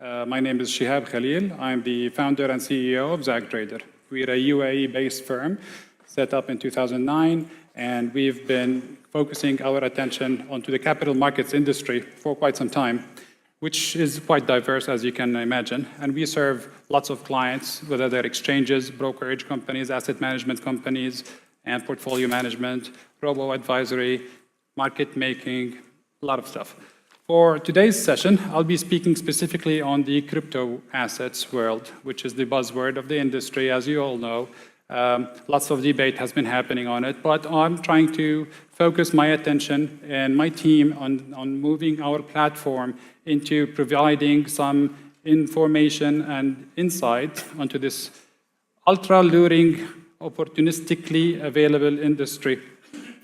My name is Shihab Khalil. I'm the founder and CEO of ZagTrader. We're a UAE-based firm set up in 2009, and we've been focusing our attention onto the capital markets industry for quite some time, which is quite diverse, as you can imagine. And we serve lots of clients, whether they're exchanges, brokerage companies, asset management companies, and portfolio management, robo-advisory, market making, a lot of stuff. For today's session, I'll be speaking specifically on the crypto assets world, which is the buzzword of the industry, as you all know. Lots of debate has been happening on it, but I'm trying to focus my attention and my team on moving our platform into providing some information and insight onto this ultra-luring, opportunistically available industry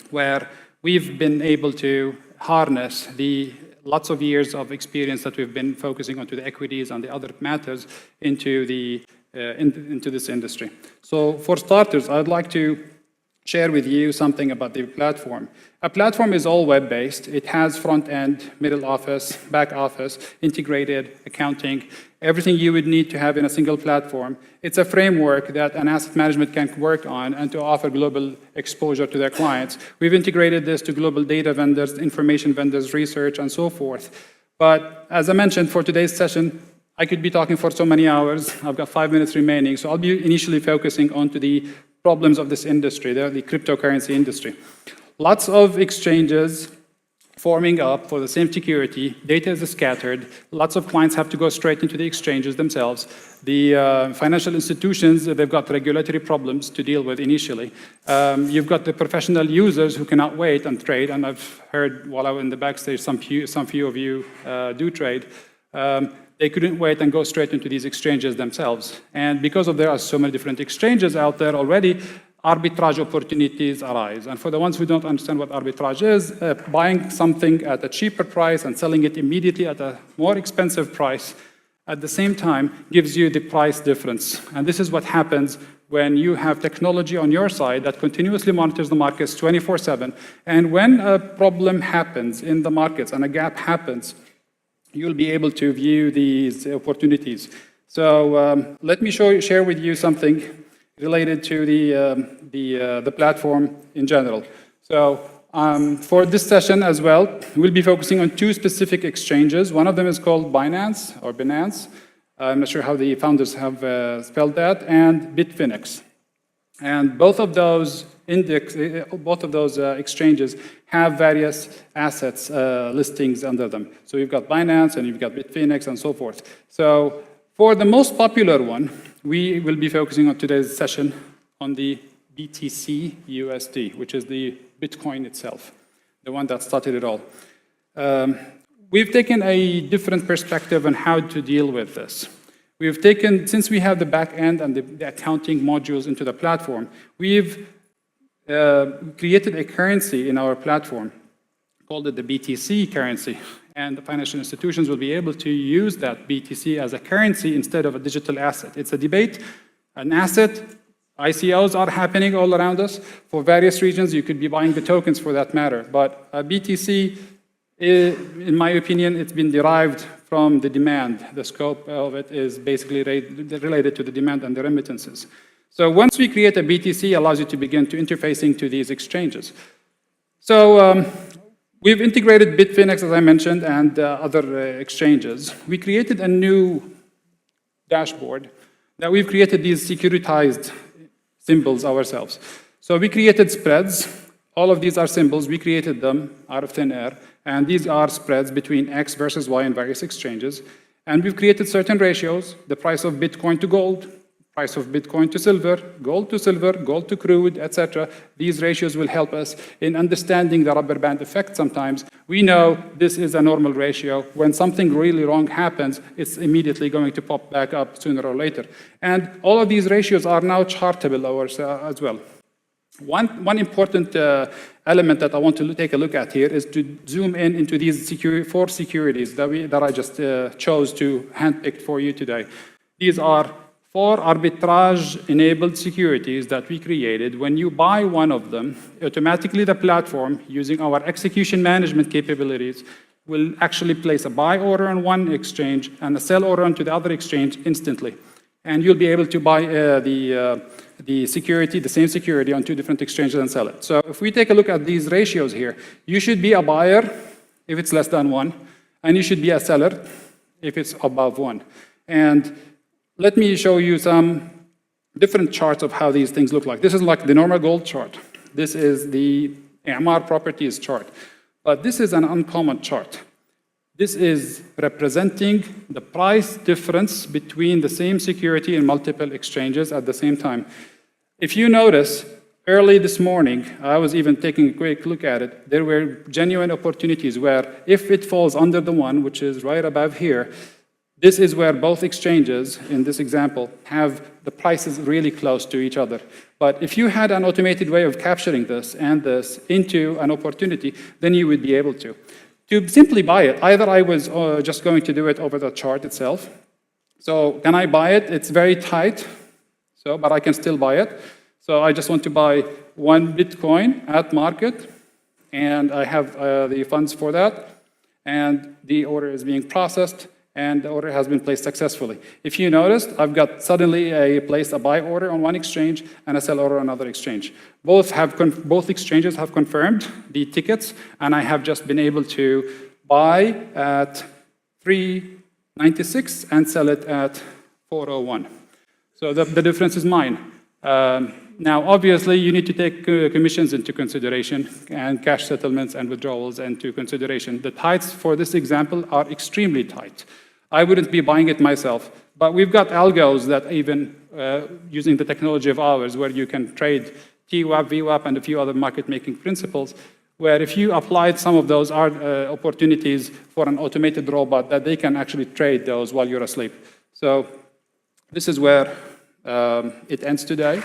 where we've been able to harness the lots of years of experience that we've been focusing onto the equities and the other matters into this industry. So for starters, I'd like to share with you something about the platform. A platform is all web-based. It has front-end, middle office, back office, integrated accounting, everything you would need to have in a single platform. It's a framework that an asset management can work on and to offer global exposure to their clients. We've integrated this to global data vendors, information vendors, research, and so forth. But as I mentioned, for today's session, I could be talking for so many hours. I've got 5 minutes remaining, so I'll be initially focusing onto the problems of this industry, the cryptocurrency industry. Lots of exchanges forming up for the same security. Data is scattered. Lots of clients have to go straight into the exchanges themselves. The financial institutions, they've got regulatory problems to deal with initially. You've got the professional users who cannot wait and trade, and I've heard while I was in the backstage, some few of you do trade. They couldn't wait and go straight into these exchanges themselves. And because of there are so many different exchanges out there already, arbitrage opportunities arise. And for the ones who don't understand what arbitrage is, buying something at a cheaper price and selling it immediately at a more expensive price at the same time gives you the price difference. And this is what happens when you have technology on your side that continuously monitors the markets 24/7. And when a problem happens in the markets and a gap happens, you'll be able to view these opportunities. So let me share with you something related to the platform in general. So for this session as well, we'll be focusing on two specific exchanges. One of them is called Binance, or Binance. I'm not sure how the founders have spelled that, and Bitfinex. And both of those exchanges have various assets listings under them. So you've got Binance and you've got Bitfinex and so forth. So for the most popular one, we will be focusing on today's session on the BTC USD, which is the Bitcoin itself, the one that started it all. We've taken a different perspective on how to deal with this. We've taken, since we have the back end and the accounting modules into the platform, we've created a currency in our platform, called it the BTC currency. And the financial institutions will be able to use that BTC as a currency instead of a digital asset. It's a debate, an asset. ICOs are happening all around us. For various regions, you could be buying the tokens for that matter. But a BTC, in my opinion, it's been derived from the demand. The scope of it is basically related to the demand and the remittances. So once we create a BTC, it allows you to begin to interfacing to these exchanges. So we've integrated Bitfinex, as I mentioned, and other exchanges. We created a new dashboard that we've created these securitized symbols ourselves. So we created spreads. All of these are symbols. We created them out of thin air. And these are spreads between X versus Y in various exchanges. And we've created certain ratios, the price of Bitcoin to gold, price of Bitcoin to silver, gold to crude, etc. These ratios will help us in understanding the rubber band effect sometimes. We know this is a normal ratio. When something really wrong happens, it's immediately going to pop back up sooner or later. And all of these ratios are now chartable as well. One important element that I want to take a look at here is to zoom in into these four securities that I just chose to handpick for you today. These are 4 arbitrage-enabled securities that we created. When you buy one of them, automatically the platform, using our execution management capabilities, will actually place a buy order on one exchange and a sell order onto the other exchange instantly. And you'll be able to buy the security, the same security on two different exchanges and sell it. So if we take a look at these ratios here, you should be a buyer if it's less than 1, and you should be a seller if it's above 1. And let me show you some different charts of how these things look like. This is like the normal gold chart. This is the Amar properties chart. But this is an uncommon chart. This is representing the price difference between the same security in multiple exchanges at the same time. If you notice, early this morning, I was even taking a quick look at it, there were genuine opportunities where if it falls under the 1, which is right above here, this is where both exchanges, in this example, have the prices really close to each other. But if you had an automated way of capturing this and this into an opportunity, then you would be able to. To simply buy it, either I was just going to do it over the chart itself. So can I buy it? It's very tight, but I can still buy it. So I just want to buy 1 Bitcoin at market, and I have the funds for that, and the order is being processed, and the order has been placed successfully. If you noticed, I've got suddenly placed a buy order on one exchange and a sell order on another exchange. Both exchanges have confirmed the tickets, and I have just been able to buy at 396 and sell it at 401. So the difference is mine. Now, obviously, you need to take commissions into consideration and cash settlements and withdrawals into consideration. The tights for this example are extremely tight. I wouldn't be buying it myself, but we've got algos that even using the technology of ours where you can trade TWAP, VWAP, and a few other market-making principles, where if you applied some of those opportunities for an automated robot, that they can actually trade those while you're asleep. So this is where it ends today.